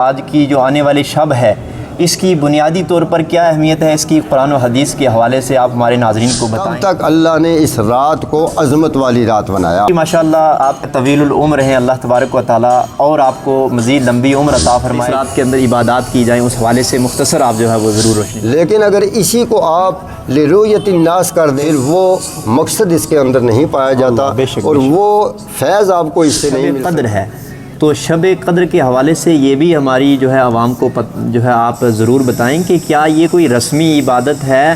آج کی جو آنے والی شب ہے اس کی بنیادی طور پر کیا اہمیت ہے، اس کی قرآن و حدیث کے حوالے سے آپ ہمارے ناظرین کو بتائیں۔ اب تک اللہ نے اس رات کو عظمت والی رات بنایا۔ ماشاءاللہ آپ طویل العمر ہیں، اللہ تبارک و تعالیٰ اور آپ کو مزید لمبی عمر عطا فرمائے۔ اس رات کے اندر عبادات کی جائیں، اس حوالے سے مختصر آپ جو ہے وہ ضرور روشنی۔ لیکن اگر اسی کو آپ لرؤیت الناس کر دیں، وہ مقصد اس کے اندر نہیں پایا جاتا اور وہ فیض آپ کو اس سے نہیں مل قدر ہے، تو شب قدر کے حوالے سے یہ بھی ہماری جو ہے عوام کو جو ہے آپ ضرور بتائیں کہ کیا یہ کوئی رسمی عبادت ہے،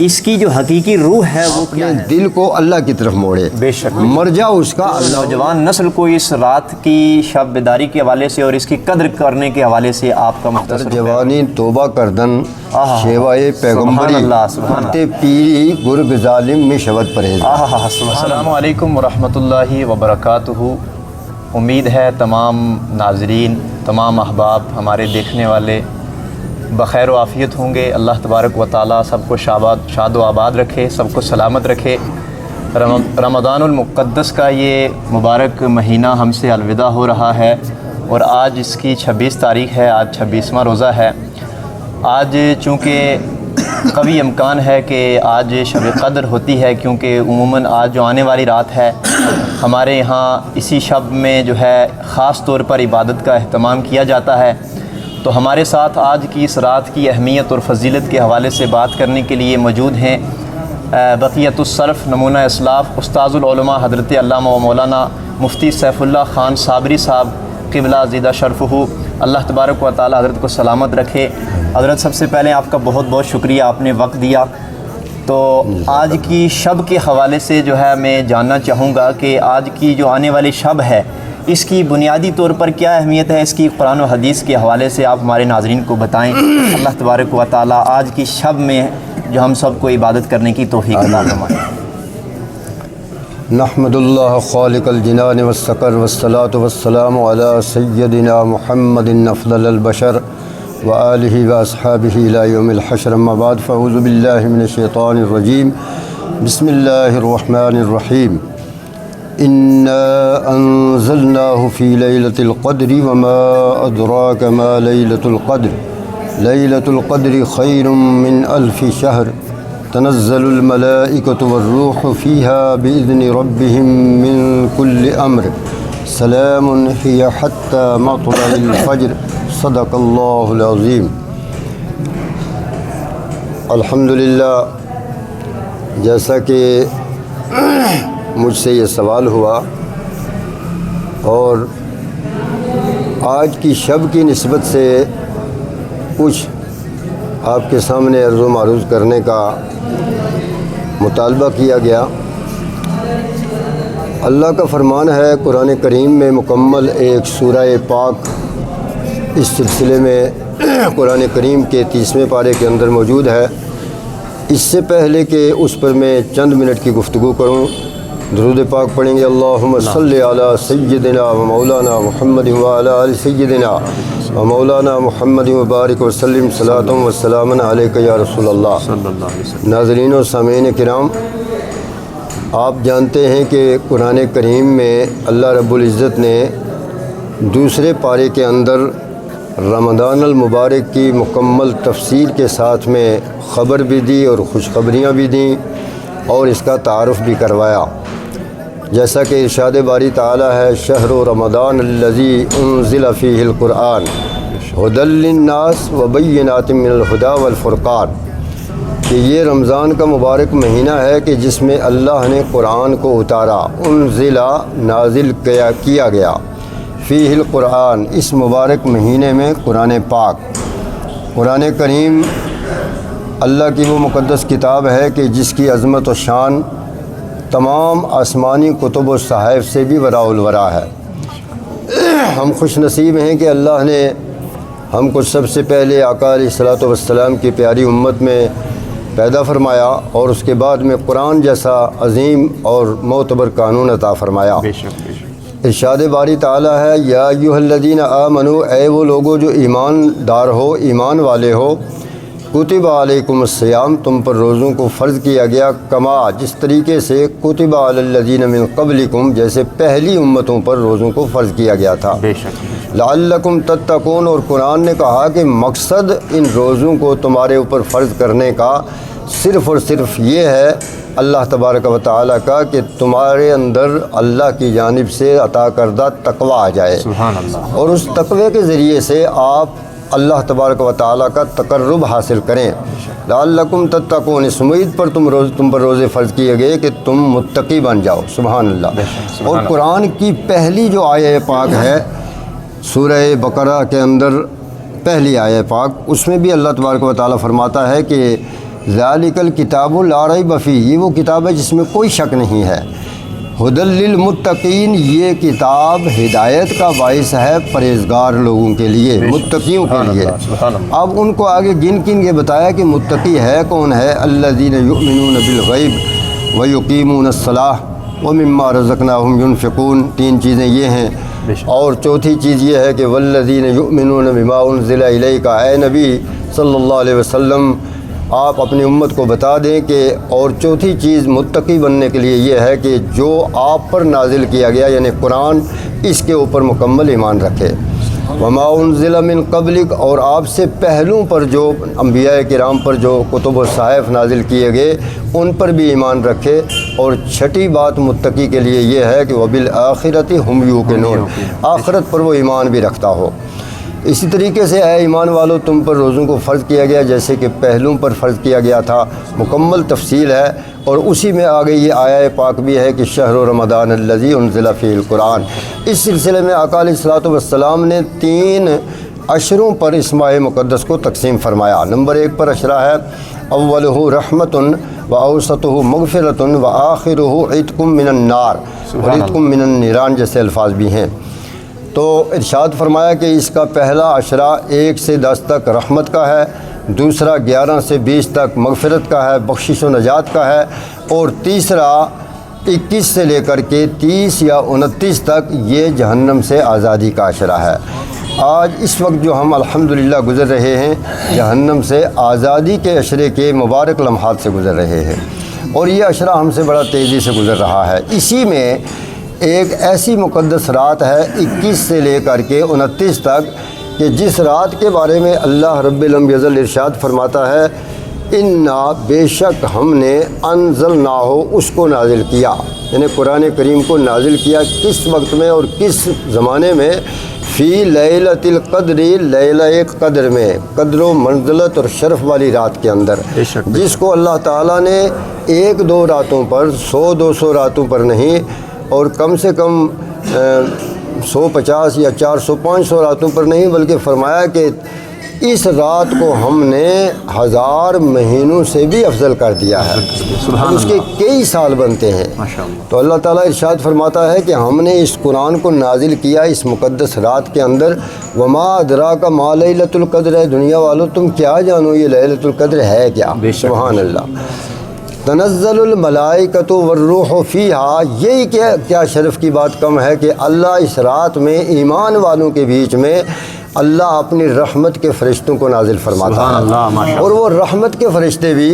اس کی جو حقیقی روح ہے وہ کیا ہے؟ دل کو اللہ کی طرف موڑے، بے شک مرجع اس کا اللہ۔ نوجوان نسل کو اس رات کی شب بیداری کے حوالے سے اور اس کی قدر کرنے کے حوالے سے آپ کا مختصر جوانی توبہ کردن شیوائے پیغمبری تے پیری گرگ ظالم میں شبد پرہیز۔ السلام علیکم ورحمۃ اللہ وبرکاتہ۔ امید ہے تمام ناظرین، تمام احباب، ہمارے دیکھنے والے بخیر و عافیت ہوں گے۔ اللہ تبارک و تعالیٰ سب کو شاد و آباد رکھے، سب کو سلامت رکھے۔ رمضان المقدس کا یہ مبارک مہینہ ہم سے الوداع ہو رہا ہے اور آج اس کی 26 تاریخ ہے، آج 26واں روزہ ہے۔ آج چونکہ قوی امکان ہے کہ آج شب قدر ہوتی ہے، کیونکہ عموماً آج جو آنے والی رات ہے ہمارے یہاں اسی شب میں جو ہے خاص طور پر عبادت کا اہتمام کیا جاتا ہے۔ تو ہمارے ساتھ آج کی اس رات کی اہمیت اور فضیلت کے حوالے سے بات کرنے کے لیے موجود ہیں بقیت السلف نمونہ اسلاف استاذ العلماء حضرت علامہ و مولانا مفتی سیف اللہ خان صابری صاحب قبلہ زیدہ شرفہ۔ اللہ تبارک و تعالی حضرت کو سلامت رکھے۔ حضرت سب سے پہلے آپ کا بہت بہت شکریہ، آپ نے وقت دیا۔ تو آج کی شب کے حوالے سے جو ہے میں جاننا چاہوں گا کہ آج کی جو آنے والی شب ہے اس کی بنیادی طور پر کیا اہمیت ہے، اس کی قرآن و حدیث کے حوالے سے آپ ہمارے ناظرین کو بتائیں۔ اللہ تبارک و تعالیٰ آج کی شب میں جو ہم سب کو عبادت کرنے کی توفیق عطا فرمائے۔ نحمد اللہ خالق الجنان والسکر والصلاة والسلام علی سیدنا محمد افضل البشر وآلہ واصحابہ الی یوم الحشر، اما بعد فاعوذ باللہ من الشیطان الرجیم، بسم اللہ الرحمن الرحیم۔ انا انزلناہ فی لیلۃ القدر وما ادراک ما لیلۃ القدر، لیلۃ القدر خیر من الف شہر، تنزل الملائکۃ والروح فیہا بإذن ربہم من کل امر، سلام ہی حتی مطلع الفجر، صدق اللہ العظیم۔ الحمدللہ، جیسا کہ مجھ سے یہ سوال ہوا اور آج کی شب کی نسبت سے کچھ آپ کے سامنے عرض و معروض کرنے کا مطالبہ کیا گیا۔ اللہ کا فرمان ہے قرآن کریم میں مکمل ایک سورہ پاک اس سلسلے میں قرآن کریم کے 30ویں پارے کے اندر موجود ہے۔ اس سے پہلے کہ اس پر میں چند منٹ کی گفتگو کروں، درود پاک پڑھیں گے۔ اللہم صلی علی سیدنا و مولانا محمد و علی آل سیدنا و مولانا محمد وبارک وسلم صلاۃ و سلام علیک یا رسول اللہ۔ ناظرین و سامعین کرام، آپ جانتے ہیں کہ قرآن کریم میں اللہ رب العزت نے دوسرے پارے کے اندر رمضان المبارک کی مکمل تفسیر کے ساتھ میں خبر بھی دی اور خوشخبریاں بھی دیں اور اس کا تعارف بھی کروایا، جیسا کہ ارشاد باری تعالی ہے، شہر رمضان الذی انزل فیہ القرآن ھدی للناس وبینات من الھدی والفرقان، کہ یہ رمضان کا مبارک مہینہ ہے کہ جس میں اللہ نے قرآن کو اتارا، انزل نازل کیا گیا، فیہ القرآن اس مبارک مہینے میں قرآن پاک۔ قرآن کریم اللہ کی وہ مقدس کتاب ہے کہ جس کی عظمت و شان تمام آسمانی کتب و صحائف سے بھی وراء الورا ہے۔ ہم خوش نصیب ہیں کہ اللہ نے ہم کو سب سے پہلے آقا علیہ الصلوۃ والسلام کی پیاری امت میں پیدا فرمایا اور اس کے بعد میں قرآن جیسا عظیم اور معتبر قانون عطا فرمایا۔ ارشاد باری تعالیٰ ہے، یا ایھا الذین آمنوا، اے وہ لوگو جو ایمان دار ہو، ایمان والے ہو، کتب علیکم الصیام، تم پر روزوں کو فرض کیا گیا، کما جس طریقے سے کتب علی الذین من قبلکم، جیسے پہلی امتوں پر روزوں کو فرض کیا گیا تھا۔ بے شک لعلکم تتقون، اور قرآن نے کہا کہ مقصد ان روزوں کو تمہارے اوپر فرض کرنے کا صرف اور صرف یہ ہے اللہ تبارک و تعالیٰ کا کہ تمہارے اندر اللہ کی جانب سے عطا کردہ تقوی آ جائے، سبحان اللہ، اور اس تقوی کے ذریعے سے آپ اللہ تبارک و تعالیٰ کا تقرب حاصل کریں۔ لعلکم تتقون، اس امید پر تم پر روزے فرض کیے گئے کہ تم متقی بن جاؤ۔ سبحان اللہ۔ اور قرآن کی پہلی جو آیہ پاک ہے سورہ بقرہ کے اندر پہلی آیہ پاک، اس میں بھی اللہ تبارک و تعالیٰ فرماتا ہے کہ ذالک الکتاب لا ریب فیہ، یہ وہ کتاب ہے جس میں کوئی شک نہیں ہے، ھدی للمتقین، یہ کتاب ہدایت کا باعث ہے پرہیزگار لوگوں کے لیے، متقیوں کے لیے۔ اب ان کو آگے گن کے بتایا کہ متقی ہے کون ہے، الذین یؤمنون بالغیب ویقیمون الصلاۃ ومما رزقناہم ینفقون، تین چیزیں یہ ہیں۔ اور چوتھی چیز یہ ہے کہ والذین یؤمنون بما انزل الیک، اے نبی صلی اللہ علیہ وسلم آپ اپنی امت کو بتا دیں کہ، اور چوتھی چیز متقی بننے کے لیے یہ ہے کہ جو آپ پر نازل کیا گیا یعنی قرآن، اس کے اوپر مکمل ایمان رکھے۔ وما انزل من قبلک، اور آپ سے پہلوں پر جو انبیاء کرام پر جو کتب و صحائف نازل کیے گئے ان پر بھی ایمان رکھے۔ اور چھٹی بات متقی کے لیے یہ ہے کہ وبالآخرۃ ہم یوقنون، آخرت پر وہ ایمان بھی رکھتا ہو۔ اسی طریقے سے اے ایمان والو تم پر روزوں کو فرض کیا گیا جیسے کہ پہلوں پر فرض کیا گیا تھا، مکمل تفصیل ہے، اور اسی میں آگے یہ آیہ پاک بھی ہے کہ شہر رمضان الذی انزل فیہ القرآن۔ اس سلسلے میں آقا علیہ الصلوۃ والسلام نے 3 عشروں پر اس ماہ مقدس کو تقسیم فرمایا۔ نمبر 1 پر عشرہ ہے اولہ رحمۃ و اوسطہ مغفرۃ و آخرہ عتق من النار و عتق من النیران جیسے الفاظ بھی ہیں۔ تو ارشاد فرمایا کہ اس کا پہلا عشرہ 1 سے 10 تک رحمت کا ہے، دوسرا 11 سے 20 تک مغفرت کا ہے، بخشش و نجات کا ہے، اور تیسرا 21 سے لے کر کے 30 یا 29 تک یہ جہنم سے آزادی کا عشرہ ہے۔ آج اس وقت جو ہم الحمدللہ گزر رہے ہیں جہنم سے آزادی کے عشرے کے مبارک لمحات سے گزر رہے ہیں، اور یہ عشرہ ہم سے بڑا تیزی سے گزر رہا ہے۔ اسی میں ایک ایسی مقدس رات ہے 21 سے لے کر کے 29 تک کہ جس رات کے بارے میں اللہ رب العزت ارشاد فرماتا ہے انا، بے شک ہم نے انزلناہ، اس کو نازل کیا، یعنی قرآن کریم کو نازل کیا کس وقت میں اور کس زمانے میں، فی لیلۃ القدر، لیلہ قدر میں، قدر و منزلت اور شرف والی رات کے اندر، جس کو اللہ تعالیٰ نے 1-2 راتوں پر، 100-200 راتوں پر نہیں، اور کم سے کم 150 یا 400-500 راتوں پر نہیں، بلکہ فرمایا کہ اس رات کو ہم نے 1000 مہینوں سے بھی افضل کر دیا ہے، اس کے کئی سال بنتے ہیں۔ تو اللہ تعالیٰ ارشاد فرماتا ہے کہ ہم نے اس قرآن کو نازل کیا اس مقدس رات کے اندر۔ وما ادراک ما لیلۃ القدر، ہے دنیا والو تم کیا جانو یہ لیلۃ القدر ہے کیا؟ سبحان اللہ۔ تنزل الملائکۃ والروح فیہا، یہی کیا شرف کی بات کم ہے کہ اللہ اس رات میں ایمان والوں کے بیچ میں اللہ اپنی رحمت کے فرشتوں کو نازل فرماتا ہے، اور وہ رحمت کے فرشتے بھی،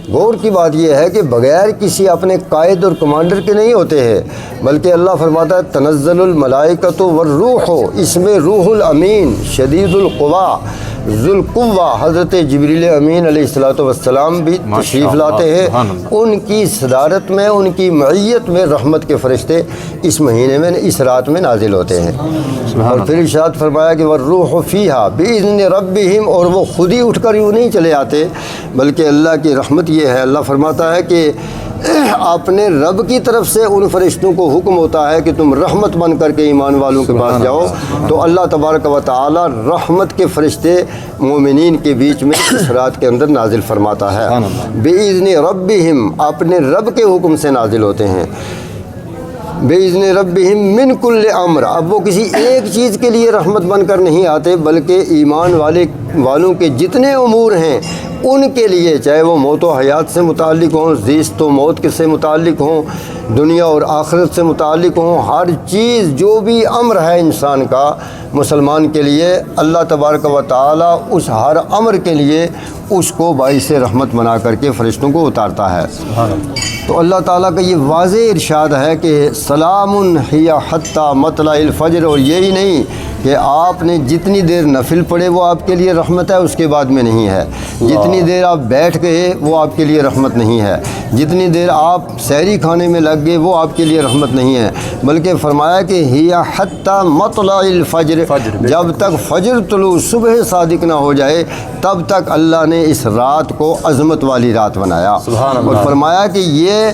غور کی بات یہ ہے کہ بغیر کسی اپنے قائد اور کمانڈر کے نہیں ہوتے ہیں، بلکہ اللہ فرماتا ہے تنزل الملائکۃ والروح، اس میں روح الامین شدید القوا ذو القوہ حضرت جبریل امین علیہ الصلوۃ والسلام بھی تشریف لاتے ہیں، ان کی صدارت میں، ان کی معیت میں رحمت کے فرشتے اس مہینے میں، اس رات میں نازل ہوتے ہیں۔ اور پھر ارشاد فرمایا کہ والروح فیہا بإذن ربہم، اور وہ خود ہی اٹھ کر یوں نہیں چلے آتے بلکہ اللہ کی رحمت یہ ہے، اللہ فرماتا ہے کہ اپنے رب کی طرف سے ان فرشتوں کو حکم ہوتا ہے کہ تم رحمت بن کر کے ایمان والوں کے پاس جاؤ، تو اللہ تبارک و تعالی رحمت کے فرشتے مومنین کے بیچ میں اس رات کے اندر نازل فرماتا ہے۔ بِإِذْنِ رَبِّهِمْ، اپنے رب کے حکم سے نازل ہوتے ہیں۔ بِإِذْنِ رَبِّهِمْ مِنْ كُلِّ امر، اب وہ کسی ایک چیز کے لیے رحمت بن کر نہیں آتے بلکہ ایمان والوں کے جتنے امور ہیں ان کے لیے، چاہے وہ موت و حیات سے متعلق ہوں، زیست و موت سے متعلق ہوں، دنیا اور آخرت سے متعلق ہوں، ہر چیز جو بھی امر ہے انسان کا مسلمان کے لیے، اللہ تبارک و تعالی اس ہر امر کے لیے اس کو باعث رحمت بنا کر کے فرشتوں کو اتارتا ہے۔ تو اللہ تعالیٰ کا یہ واضح ارشاد ہے کہ سلام ہی حتی مطلع الفجر، اور یہی نہیں کہ آپ نے جتنی دیر نفل پڑھے وہ آپ کے لیے رحمت ہے، اس کے بعد میں نہیں ہے۔ جتنی دیر آپ بیٹھ گئے وہ آپ کے لیے رحمت نہیں ہے۔ جتنی دیر آپ سحری کھانے میں لگ گئے وہ آپ کے لیے رحمت نہیں ہے، بلکہ فرمایا کہ ہیا حتی مطلع الفجر، جب تک فجر طلوع صبح صادق نہ ہو جائے تب تک اللہ نے اس رات کو عظمت والی رات بنایا۔ سبحان اللہ۔ اور فرمایا کہ یہ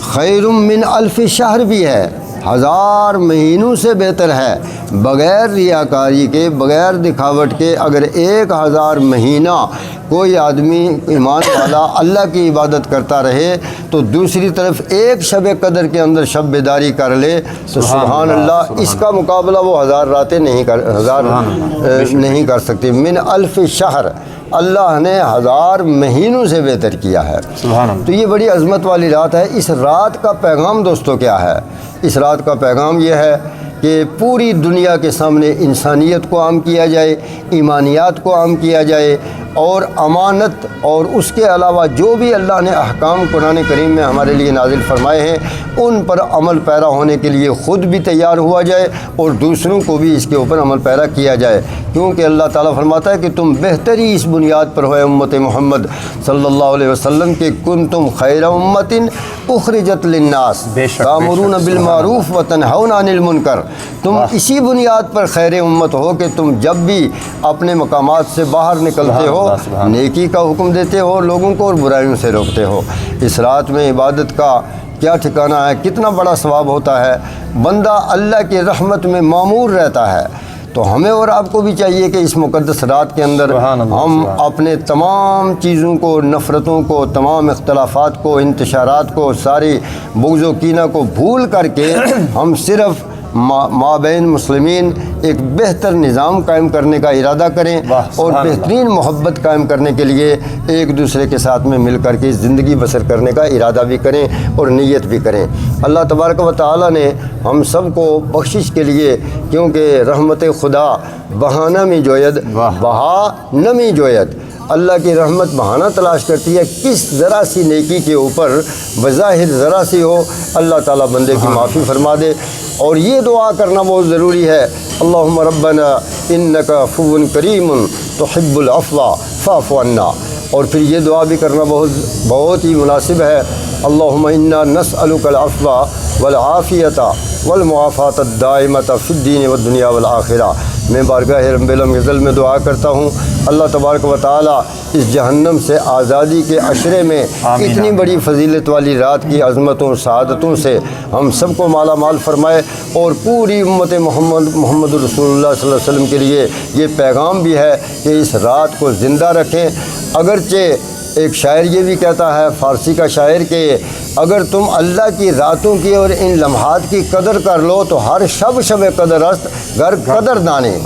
خیر من الف شہر بھی ہے، 1000 مہینوں سے بہتر ہے۔ بغیر ریاکاری کے، بغیر دکھاوٹ کے اگر 1000 مہینہ کوئی آدمی ایمان والا اللہ کی عبادت کرتا رہے تو دوسری طرف ایک شب قدر کے اندر شب بیداری کر لے تو سبحان اللہ، اس کا مقابلہ وہ 1000 راتیں نہیں کر سکتی۔ من الف شہر، اللہ نے 1000 مہینوں سے بہتر کیا ہے۔ سبحان اللہ۔ تو یہ بڑی عظمت والی رات ہے۔ اس رات کا پیغام دوستو کیا ہے؟ اس رات کا پیغام یہ ہے کہ پوری دنیا کے سامنے انسانیت کو عام کیا جائے، ایمانیات کو عام کیا جائے، اور امانت اور اس کے علاوہ جو بھی اللہ نے احکام قرآن کریم میں ہمارے لیے نازل فرمائے ہیں ان پر عمل پیرا ہونے کے لیے خود بھی تیار ہوا جائے اور دوسروں کو بھی اس کے اوپر عمل پیرا کیا جائے، کیونکہ اللہ تعالیٰ فرماتا ہے کہ تم بہتری اس بنیاد پر ہوئے امت محمد صلی اللہ علیہ وسلم کہ کنتم خیر امت اخرجت للناس تأمرون بالمعروف وتنہون عن المنکر، تم اسی بنیاد پر خیر امت ہو کہ تم جب بھی اپنے مقامات سے باہر نکلتے ہو نیکی کا حکم دیتے ہو لوگوں کو اور برائیوں سے روکتے ہو۔ اس رات میں عبادت کا کیا ٹھکانہ ہے، کتنا بڑا ثواب ہوتا ہے، بندہ اللہ کی رحمت میں معمور رہتا ہے۔ تو ہمیں اور آپ کو بھی چاہیے کہ اس مقدس رات کے اندر ہم اپنے تمام چیزوں کو، نفرتوں کو، تمام اختلافات کو، انتشارات کو، ساری بغض و کینہ کو بھول کر کے ہم صرف مابین مسلمین ایک بہتر نظام قائم کرنے کا ارادہ کریں اور بہترین محبت قائم کرنے کے لیے ایک دوسرے کے ساتھ میں مل کر کے زندگی بسر کرنے کا ارادہ بھی کریں اور نیت بھی کریں۔ اللہ تبارک و تعالی نے ہم سب کو بخشش کے لیے، کیونکہ رحمت خدا بہانہ میں جوید بہا نمی جوید، اللہ کی رحمت بہانہ تلاش کرتی ہے، کس ذرا سی نیکی کے اوپر بظاہر ذرا سی ہو اللہ تعالیٰ بندے کی معافی فرما دے۔ اور یہ دعا کرنا بہت ضروری ہے، اللہم ربنا انک عفو کریم تحب العفو فاعف عنا، اور پھر یہ دعا بھی کرنا بہت ہی مناسب ہے، اللہم انا نسألک العفو والعافیۃ والمعافاۃ الدائمۃ فی الدین والدنیا والآخرہ۔ میں بارگاہ رب العزت میں دعا کرتا ہوں اللہ تبارک و تعالیٰ اس جہنم سے آزادی کے عشرے میں اتنی بڑی فضیلت والی رات کی عظمتوں سعادتوں سے ہم سب کو مالا مال فرمائے، اور پوری امت محمد رسول اللہ صلی اللہ علیہ وسلم کے لیے یہ پیغام بھی ہے کہ اس رات کو زندہ رکھیں۔ اگرچہ ایک شاعر یہ بھی کہتا ہے، فارسی کا شاعر، کہ اگر تم اللہ کی راتوں کی اور ان لمحات کی قدر کر لو تو ہر شب شب قدر است گر قدر دانے۔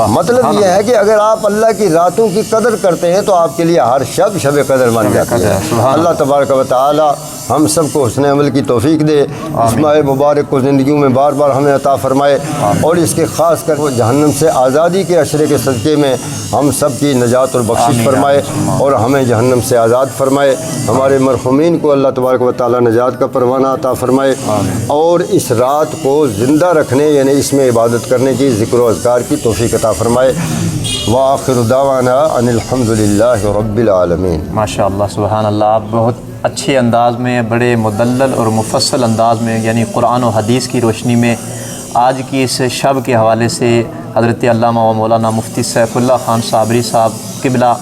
مطلب یہ ہے کہ اگر آپ اللہ کی راتوں کی قدر کرتے ہیں تو آپ کے لیے ہر شب شب قدر بن جاتی ہے۔ اللہ تبارک و تعالی ہم سب کو حسن عمل کی توفیق دے، اس ماہ مبارک کو زندگیوں میں بار بار ہمیں عطا فرمائے، اور اس کے خاص کر وہ جہنم سے آزادی کے عشرے کے صدقے میں ہم سب کی نجات اور بخشش فرمائے اور ہمیں جہنم سے آزاد فرمائے۔ ہمارے مرحومین کو اللہ تبارک و تعالی نجات کا پروانہ عطا فرمائے، اور اس رات کو زندہ رکھنے یعنی اس میں عبادت کرنے کی، ذکر و اذکار کی توفیق عطا فرمائے۔ وآخر دعوانا ان الحمد للہ رب العالمین۔ ماشاء اللہ، سبحان اللہ، آپ بہت اچھے انداز میں، بڑے مدلل اور مفصل انداز میں، یعنی قرآن و حدیث کی روشنی میں آج کی اس شب کے حوالے سے حضرت علامہ و مولانا مفتی سیف اللہ خان صابری صاحب قبلہ،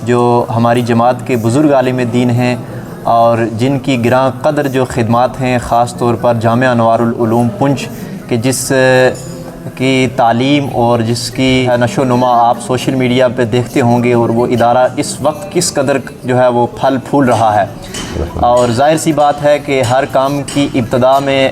جو ہماری جماعت کے بزرگ عالم دین ہیں اور جن کی گراں قدر جو خدمات ہیں، خاص طور پر جامعہ انوار العلوم پنچ کہ جس کی تعلیم اور جس کی نشو و نما آپ سوشل میڈیا پہ دیکھتے ہوں گے، اور وہ ادارہ اس وقت کس قدر جو ہے وہ پھل پھول رہا ہے، اور ظاہر سی بات ہے کہ ہر کام کی ابتدا میں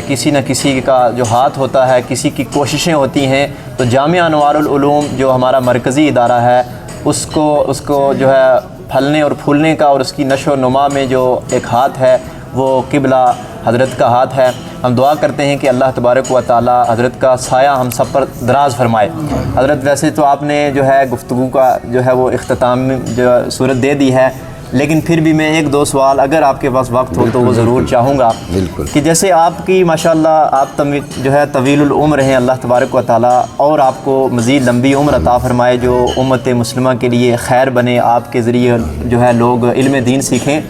کسی نہ کسی کا جو ہاتھ ہوتا ہے، کسی کی کوششیں ہوتی ہیں، تو جامعہ انوار العلوم جو ہمارا مرکزی ادارہ ہے اس کو جو ہے پھلنے اور پھولنے کا اور اس کی نشو و نما میں جو ایک ہاتھ ہے وہ قبلہ حضرت کا ہاتھ ہے۔ ہم دعا کرتے ہیں کہ اللہ تبارک و تعالی حضرت کا سایہ ہم سب پر دراز فرمائے۔ حضرت ویسے تو آپ نے جو ہے گفتگو کا جو ہے وہ اختتام جو صورت دے دی ہے، لیکن پھر بھی میں ایک دو سوال اگر آپ کے پاس وقت ہو تو وہ ضرور چاہوں گا بالکل کہ جیسے آپ کی ماشاءاللہ آپ جو ہے طویل العمر ہیں، اللہ تبارک و تعالیٰ اور آپ کو مزید لمبی عمر عطا فرمائے، جو امت مسلمہ کے لیے خیر بنے، آپ کے ذریعے جو ہے لوگ علم دین سیکھیں۔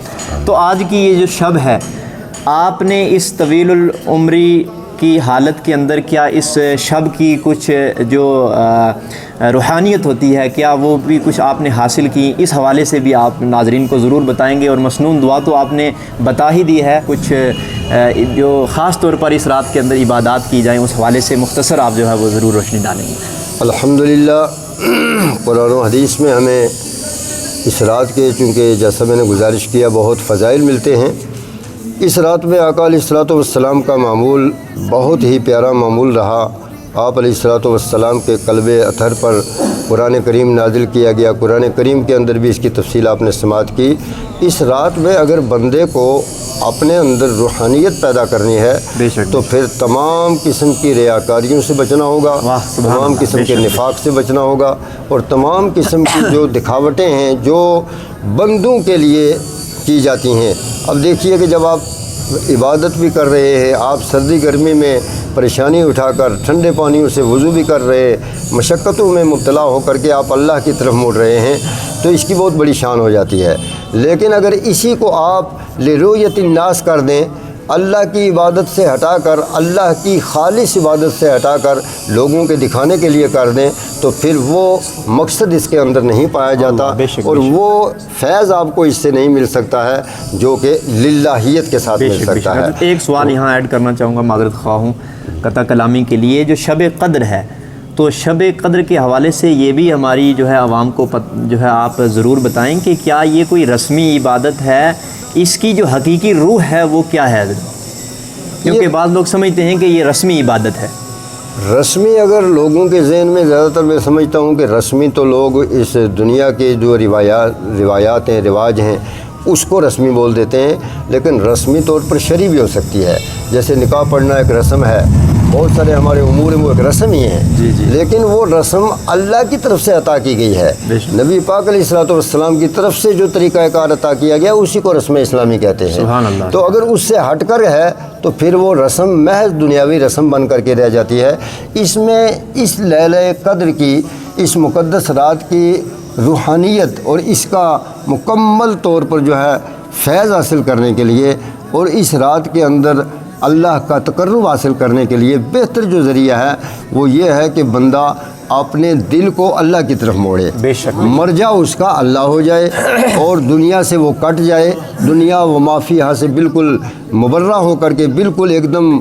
تو آج کی یہ جو شب ہے، آپ نے اس طویل العمری کی حالت کے اندر کیا اس شب کی کچھ جو روحانیت ہوتی ہے، کیا وہ بھی کچھ آپ نے حاصل کی؟ اس حوالے سے بھی آپ ناظرین کو ضرور بتائیں گے، اور مسنون دعا تو آپ نے بتا ہی دی ہے، کچھ جو خاص طور پر اس رات کے اندر عبادات کی جائیں اس حوالے سے مختصر آپ جو ہے وہ ضرور روشنی ڈالیں گے۔ الحمدللہ قرآن و حدیث میں ہمیں اس رات کے، چونکہ جیسا میں نے گزارش کیا، بہت فضائل ملتے ہیں۔ اس رات میں آقا علیہ الصلوۃ والسلام کا معمول بہت ہی پیارا معمول رہا۔ آپ علیہ الصلوۃ والسلام کے قلب اطہر پر قرآن کریم نازل کیا گیا۔ قرآن کریم کے اندر بھی اس کی تفصیل آپ نے سماعت کی۔ اس رات میں اگر بندے کو اپنے اندر روحانیت پیدا کرنی ہے تو پھر تمام قسم کی ریاکاریوں سے بچنا ہوگا، تمام قسم کے نفاق سے بچنا ہوگا، اور تمام قسم کی جو دکھاوٹیں ہیں جو بندوں کے لیے کی جاتی ہیں۔ اب دیکھیے کہ جب آپ عبادت بھی کر رہے ہیں، آپ سردی گرمی میں پریشانی اٹھا کر ٹھنڈے پانیوں سے وضو بھی کر رہے، مشقتوں میں مبتلا ہو کر کے آپ اللہ کی طرف مڑ رہے ہیں، تو اس کی بہت بڑی شان ہو جاتی ہے۔ لیکن اگر اسی کو آپ لرؤیت الناس کر دیں، اللہ کی عبادت سے ہٹا کر، اللہ کی خالص عبادت سے ہٹا کر لوگوں کے دکھانے کے لیے کر دیں، تو پھر وہ مقصد اس کے اندر نہیں پایا جاتا، اور وہ فیض آپ کو اس سے نہیں مل سکتا ہے جو کہ للہیت کے ساتھ مل سکتا ہے۔ ایک سوال یہاں ایڈ کرنا چاہوں گا، معذرت خواہ ہوں قطع کلامی کے لیے، جو شب قدر ہے، تو شب قدر کے حوالے سے یہ بھی ہماری جو ہے عوام کو جو ہے آپ ضرور بتائیں کہ کیا یہ کوئی رسمی عبادت ہے، اس کی جو حقیقی روح ہے وہ کیا ہے؟ کیونکہ بعض لوگ سمجھتے ہیں کہ یہ رسمی عبادت ہے۔ رسمی اگر لوگوں کے ذہن میں، زیادہ تر میں سمجھتا ہوں کہ رسمی تو لوگ اس دنیا کے جو روایات ہیں، رواج ہیں، اس کو رسمی بول دیتے ہیں، لیکن رسمی طور پر شرعی بھی ہو سکتی ہے۔ جیسے نکاح پڑھنا ایک رسم ہے، بہت سارے ہمارے امور میں وہ ایک رسم ہی ہیں، لیکن وہ رسم اللہ کی طرف سے عطا کی گئی ہے۔ نبی پاک علیہ الصلوۃ والسلام کی طرف سے جو طریقہ کار عطا کیا گیا اسی کو رسم اسلامی کہتے ہیں۔ سبحان اللہ۔ تو اگر اس سے ہٹ کر ہے تو پھر وہ رسم محض دنیاوی رسم بن کر کے رہ جاتی ہے۔ اس میں اس لیلہ قدر کی، اس مقدس رات کی روحانیت اور اس کا مکمل طور پر جو ہے فیض حاصل کرنے کے لیے، اور اس رات کے اندر اللہ کا تقرب حاصل کرنے کے لیے بہتر جو ذریعہ ہے وہ یہ ہے کہ بندہ اپنے دل کو اللہ کی طرف موڑے، بے شک مرجع اس کا اللہ ہو جائے، اور دنیا سے وہ کٹ جائے، دنیا و مافیہ سے بالکل مبرہ ہو کر کے، بالکل ایک دم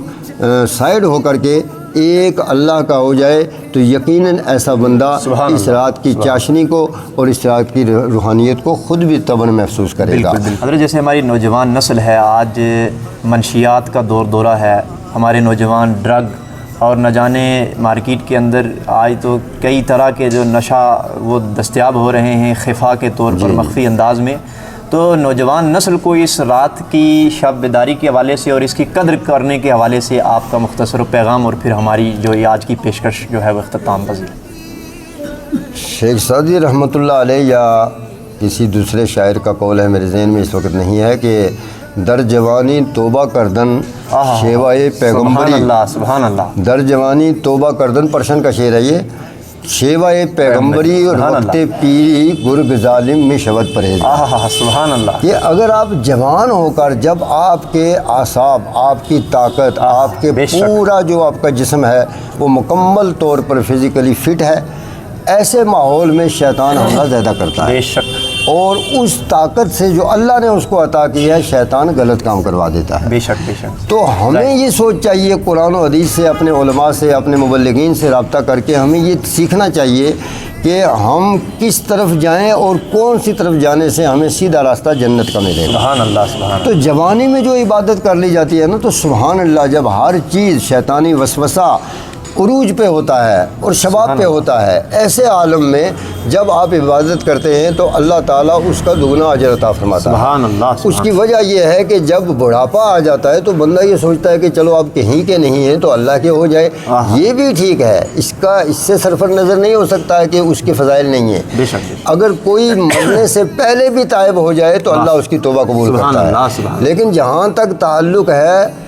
سائڈ ہو کر کے ایک اللہ کا ہو جائے، تو یقیناً ایسا بندہ اس رات کی چاشنی کو اور اس رات کی روحانیت کو خود بھی طبعاً محسوس کرے گا۔ حضرت جیسے ہماری نوجوان نسل ہے، آج منشیات کا دورہ ہے، ہمارے نوجوان ڈرگ اور نہ جانے مارکیٹ کے اندر آج تو کئی طرح کے جو نشہ وہ دستیاب ہو رہے ہیں خفا کے طور پر، مخفی انداز میں۔ تو نوجوان نسل کو اس رات کی شب بیداری کے حوالے سے اور اس کی قدر کرنے کے حوالے سے آپ کا مختصر پیغام، اور پھر ہماری جو یہ آج کی پیشکش جو ہے وہ اختتام پذیر۔ شیخ سعدی رحمۃ اللہ علیہ یا کسی دوسرے شاعر کا قول ہے، میرے ذہن میں اس وقت نہیں ہے، کہ در جوانی توبہ کردن شیوائے پیغمبری، سبحان اللہ سبحان اللہ، در جوانی توبہ کردن پرشن کا شعر ہے یہ، شیوائے پیغمبری اور وقت پیری گرگ ظالم میں شبد پرہیز۔ سبحان اللہ۔ کہ اگر آپ جوان ہو کر، جب آپ کے اعصاب، آپ کی طاقت، آپ کے پورا جو آپ کا جسم ہے وہ مکمل طور پر فزیکلی فٹ ہے، ایسے ماحول میں شیطان حملہ زیادہ کرتا ہے، بے شک، اور اس طاقت سے جو اللہ نے اس کو عطا کی ہے شیطان غلط کام کروا دیتا ہے۔ بے شک بے شک۔ تو ہمیں یہ سوچ چاہیے، قرآن و حدیث سے، اپنے علماء سے، اپنے مبلغین سے رابطہ کر کے ہمیں یہ سیکھنا چاہیے کہ ہم کس طرف جائیں اور کون سی طرف جانے سے ہمیں سیدھا راستہ جنت کا ملے گا۔ سبحان اللہ سبحان اللہ۔ تو جوانی میں جو عبادت کر لی جاتی ہے نا، تو سبحان اللہ، جب ہر چیز شیطانی وسوسہ عروج پہ ہوتا ہے اور شباب پہ ہوتا ہے، ایسے عالم میں جب آپ عبادت کرتے ہیں تو اللہ تعالیٰ اس کا دگنا اجر عطا فرماتا ہے۔ سبحان اللہ۔ اس کی وجہ یہ ہے کہ جب بڑھاپا آ جاتا ہے تو بندہ یہ سوچتا ہے کہ چلو اب کہیں کے نہیں ہیں تو اللہ کے ہو جائے، یہ بھی ٹھیک ہے، اس سے سرفر نظر نہیں ہو سکتا ہے کہ اس کے فضائل نہیں ہیں۔ بے شک۔ اگر کوئی مرنے سے پہلے بھی تائب ہو جائے تو اللہ اس کی توبہ قبول کرتا ہے، لیکن جہاں تک تعلق ہے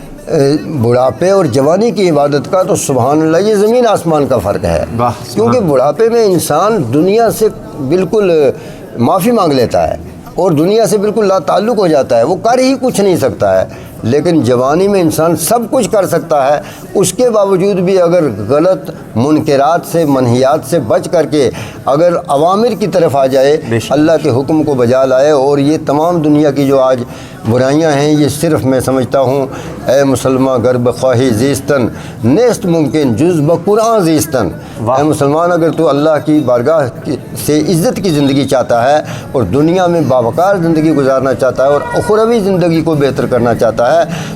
بڑھاپے اور جوانی کی عبادت کا تو سبحان اللہ یہ زمین آسمان کا فرق ہے، کیونکہ بڑھاپے میں انسان دنیا سے بالکل معافی مانگ لیتا ہے اور دنیا سے بالکل لا تعلق ہو جاتا ہے، وہ کر ہی کچھ نہیں سکتا ہے۔ لیکن جوانی میں انسان سب کچھ کر سکتا ہے، اس کے باوجود بھی اگر غلط منکرات سے منہیات سے بچ کر کے اگر اوامر کی طرف آ جائے، اللہ کے حکم کو بجا لائے، اور یہ تمام دنیا کی جو آج برائیاں ہیں یہ صرف میں سمجھتا ہوں اے مسلمان گر بخواہی زیستن نیست ممکن جز بقرآن زیستن، اے مسلمان اگر تو اللہ کی بارگاہ سے عزت کی زندگی چاہتا ہے اور دنیا میں باوقار زندگی گزارنا چاہتا ہے اور اخروی زندگی کو بہتر کرنا چاہتا ہے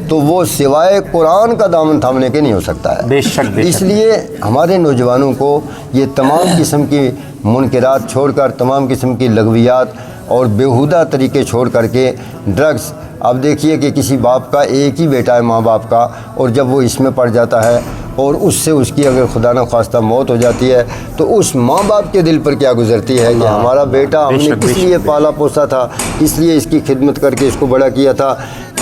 تو وہ سوائے قرآن کا دامن تھامنے کے نہیں ہو سکتا ہے۔ بے شک۔ اس لیے ہمارے نوجوانوں کو یہ تمام قسم کی منکرات چھوڑ کر، تمام قسم کی لغویات اور بیہودہ طریقے چھوڑ کر کے ڈرگس، اب دیکھیے کہ کسی باپ کا ایک ہی بیٹا ہے ماں باپ کا، اور جب وہ اس میں پڑ جاتا ہے اور اس سے اس کی اگر خدا نخواستہ موت ہو جاتی ہے تو اس ماں باپ کے دل پر کیا گزرتی ہے کہ ہمارا بیٹا ہم نے کس لیے پالا پوسا تھا، اس لیے اس کی خدمت کر کے اس کو بڑا کیا تھا،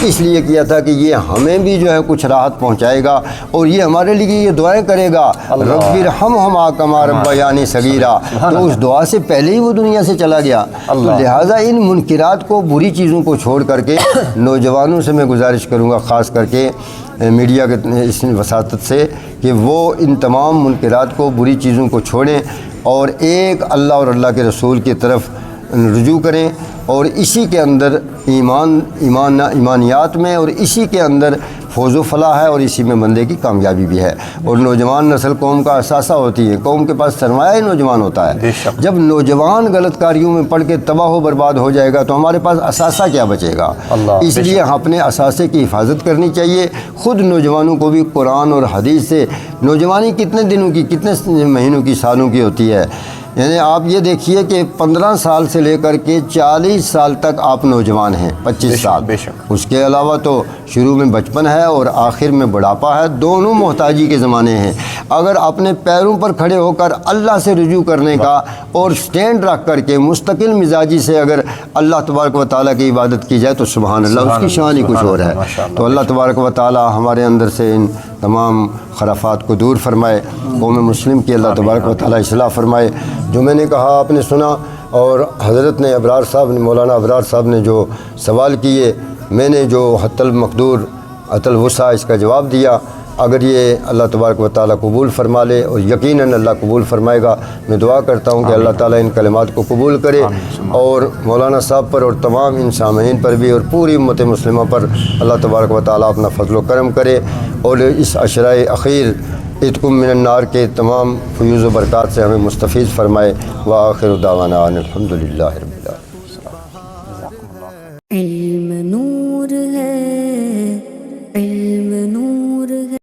اس لیے کیا تھا کہ یہ ہمیں بھی جو ہے کچھ راحت پہنچائے گا اور یہ ہمارے لیے یہ دعائیں کرے گا، رب ارحمہما کما ربیانی صغیرا، تو اس دعا سے پہلے ہی وہ دنیا سے چلا گیا۔ تو لہٰذا ان منکرات کو، بری چیزوں کو چھوڑ کر کے نوجوانوں سے میں گزارش کروں گا، خاص کر کے میڈیا کے اس وساطت سے، کہ وہ ان تمام منکرات کو، بری چیزوں کو چھوڑیں اور ایک اللہ اور اللہ کے رسول کی طرف رجوع کریں، اور اسی کے اندر ایمانیات میں اور اسی کے اندر فوز و فلاح ہے اور اسی میں بندے کی کامیابی بھی ہے۔ اور نوجوان نسل قوم کا اثاثہ ہوتی ہے، قوم کے پاس سرمایہ ہی نوجوان ہوتا ہے۔ جب نوجوان غلط کاریوں میں پڑھ کے تباہ و برباد ہو جائے گا تو ہمارے پاس اثاثہ کیا بچے گا؟ اس لیے اپنے اثاثے کی حفاظت کرنی چاہیے۔ خود نوجوانوں کو بھی قرآن اور حدیث سے، نوجوانی کتنے دنوں کی، کتنے مہینوں کی، سالوں کی ہوتی ہے؟ یعنی آپ یہ دیکھیے کہ 15 سال سے لے کر کے 40 سال تک آپ نوجوان ہیں، 25 سال، اس کے علاوہ تو شروع میں بچپن ہے اور آخر میں بڑھاپا ہے، دونوں محتاجی کے زمانے ہیں۔ اگر اپنے پیروں پر کھڑے ہو کر اللہ سے رجوع کرنے کا اور سٹینڈ رکھ کر کے مستقل مزاجی سے اگر اللہ تبارک و تعالیٰ کی عبادت کی جائے تو سبحان اللہ، اس کی شان ہی کچھ اور ہے۔ تو اللہ تبارک و تعالیٰ ہمارے اندر سے ان تمام خرافات کو دور فرمائے، قوم مسلم کی اللہ تبارک و تعالیٰ اصلاح فرمائے۔ جو میں نے کہا آپ نے سنا، اور حضرت نے ابرار صاحب نے، مولانا ابرار صاحب نے جو سوال کیے، میں نے جو حتی المقدور حتی الوسع اس کا جواب دیا۔ اگر یہ اللہ تبارک و تعالیٰ قبول فرما لے، اور یقیناً اللہ قبول فرمائے گا، میں دعا کرتا ہوں کہ اللہ تعالیٰ ان کلمات کو قبول کرے اور مولانا صاحب پر اور تمام ان سامعین پر بھی اور پوری امت مسلمہ پر اللہ تبارک و تعالیٰ اپنا فضل و کرم کرے، اور اس عشرۂ اخیر عتقم من النار کے تمام فیوز و برکات سے ہمیں مستفیض فرمائے۔ وآخر دعوانا ان الحمد للہ رب العالمین۔